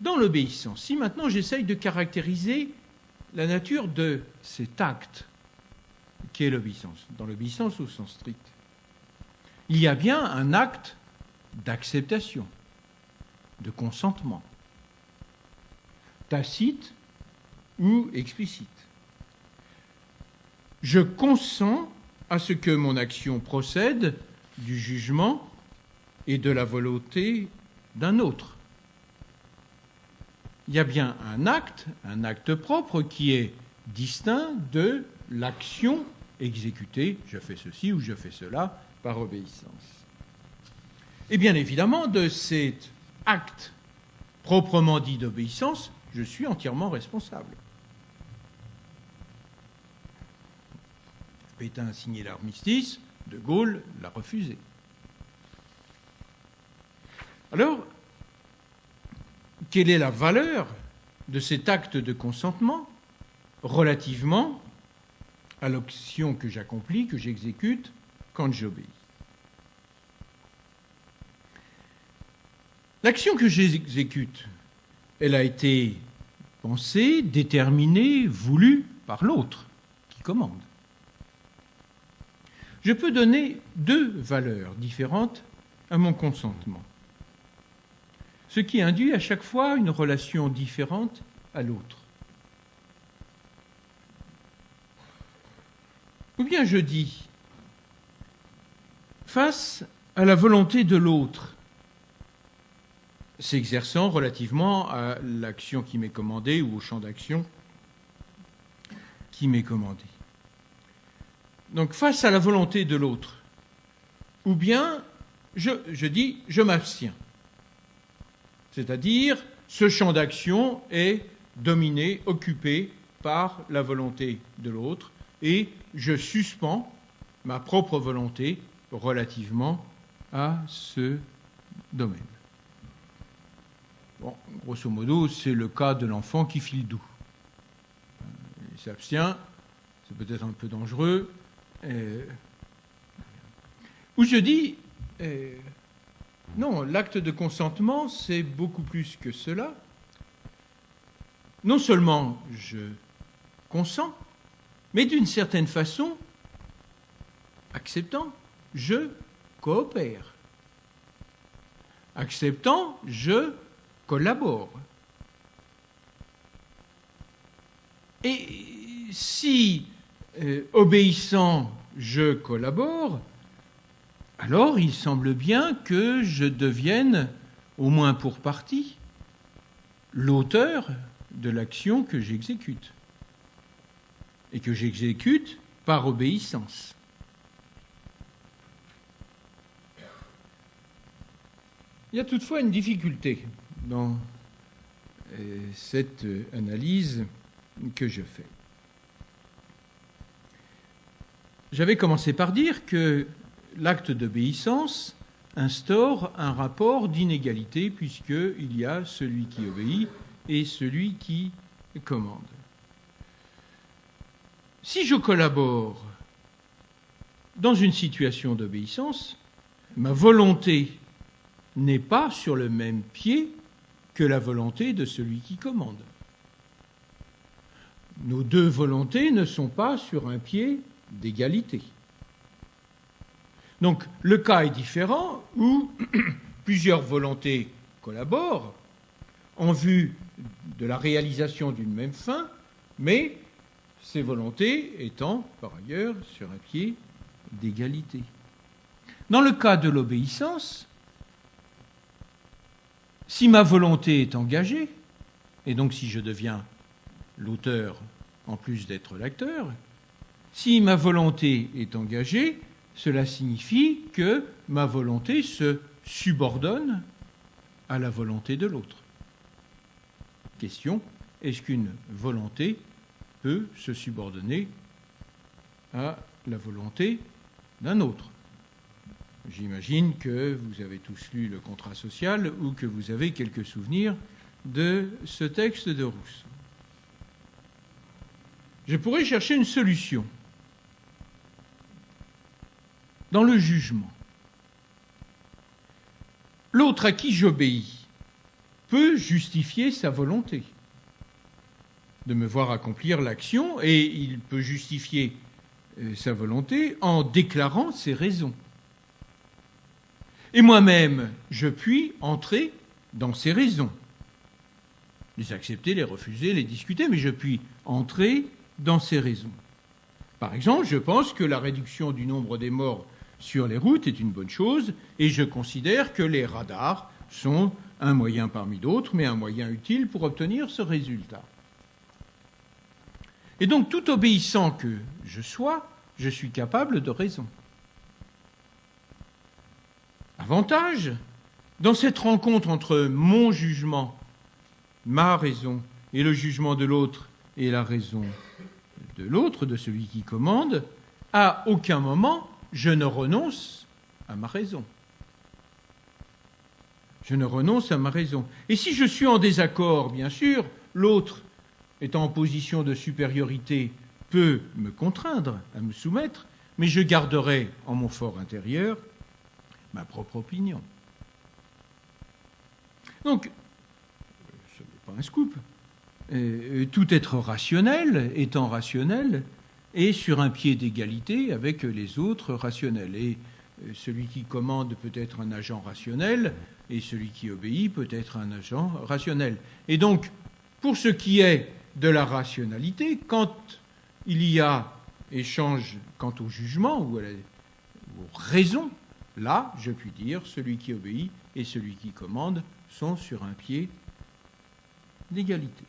dans l'obéissance, si maintenant j'essaye de caractériser la nature de cet acte qu'est l'obéissance, dans l'obéissance au sens strict, il y a bien un acte d'acceptation, de consentement, tacite ou explicite. Je consens à ce que mon action procède du jugement et de la volonté d'un autre. Il y a bien un acte propre qui est distinct de l'action exécutée, je fais ceci ou je fais cela, par obéissance. Et bien évidemment, de cet acte proprement dit d'obéissance, je suis entièrement responsable. Pétain a signé l'armistice, De Gaulle l'a refusé. Alors, quelle est la valeur de cet acte de consentement relativement à l'action que j'accomplis, que j'exécute quand j'obéis? L'action que j'exécute, elle a été pensée, déterminée, voulue par l'autre qui commande. Je peux donner deux valeurs différentes à mon consentement, ce qui induit à chaque fois une relation différente à l'autre. Ou bien je dis, face à la volonté de l'autre, s'exerçant relativement à l'action qui m'est commandée ou au champ d'action qui m'est commandé. Donc face à la volonté de l'autre, ou bien je dis je m'abstiens. C'est-à-dire ce champ d'action est dominé, occupé par la volonté de l'autre et je suspends ma propre volonté relativement à ce domaine. Bon, grosso modo, c'est le cas de l'enfant qui file doux. Il s'abstient, c'est peut-être un peu dangereux. Où je dis, non, l'acte de consentement, c'est beaucoup plus que cela. Non seulement je consens, mais d'une certaine façon, acceptant, je coopère. Acceptant, je collabore. Et si, obéissant, je collabore, alors il semble bien que je devienne, au moins pour partie, l'auteur de l'action que j'exécute. Et que j'exécute par obéissance. Il y a toutefois une difficulté dans cette analyse que je fais. J'avais commencé par dire que l'acte d'obéissance instaure un rapport d'inégalité puisqu'il y a celui qui obéit et celui qui commande. Si je collabore dans une situation d'obéissance, ma volonté n'est pas sur le même pied que la volonté de celui qui commande. Nos deux volontés ne sont pas sur un pied d'égalité. Donc le cas est différent où plusieurs volontés collaborent en vue de la réalisation d'une même fin, mais ces volontés étant par ailleurs sur un pied d'égalité. Dans le cas de l'obéissance, si ma volonté est engagée, et donc si je deviens l'auteur en plus d'être l'acteur, si ma volonté est engagée, cela signifie que ma volonté se subordonne à la volonté de l'autre. Question, est-ce qu'une volonté peut se subordonner à la volonté d'un autre? J'imagine que vous avez tous lu le contrat social ou que vous avez quelques souvenirs de ce texte de Rousseau. Je pourrais chercher une solution dans le jugement. L'autre à qui j'obéis peut justifier sa volonté de me voir accomplir l'action, et il peut justifier sa volonté en déclarant ses raisons. Et moi-même, je puis entrer dans ces raisons. Les accepter, les refuser, les discuter, mais je puis entrer dans ces raisons. Par exemple, je pense que la réduction du nombre des morts sur les routes est une bonne chose, et je considère que les radars sont un moyen parmi d'autres, mais un moyen utile pour obtenir ce résultat. Et donc, tout obéissant que je sois, je suis capable de raison. Avantage, dans cette rencontre entre mon jugement, ma raison, et le jugement de l'autre et la raison de l'autre, de celui qui commande, à aucun moment je ne renonce à ma raison. Je ne renonce à ma raison. Et si je suis en désaccord, bien sûr, l'autre, étant en position de supériorité, peut me contraindre à me soumettre, mais je garderai en mon fort intérieur ma propre opinion. Donc, ce n'est pas un scoop. Tout être rationnel, étant rationnel, est sur un pied d'égalité avec les autres rationnels. Et celui qui commande peut être un agent rationnel, et celui qui obéit peut être un agent rationnel. Et donc, pour ce qui est de la rationalité, quand il y a échange quant au jugement ou aux raisons, là, je puis dire, celui qui obéit et celui qui commande sont sur un pied d'égalité.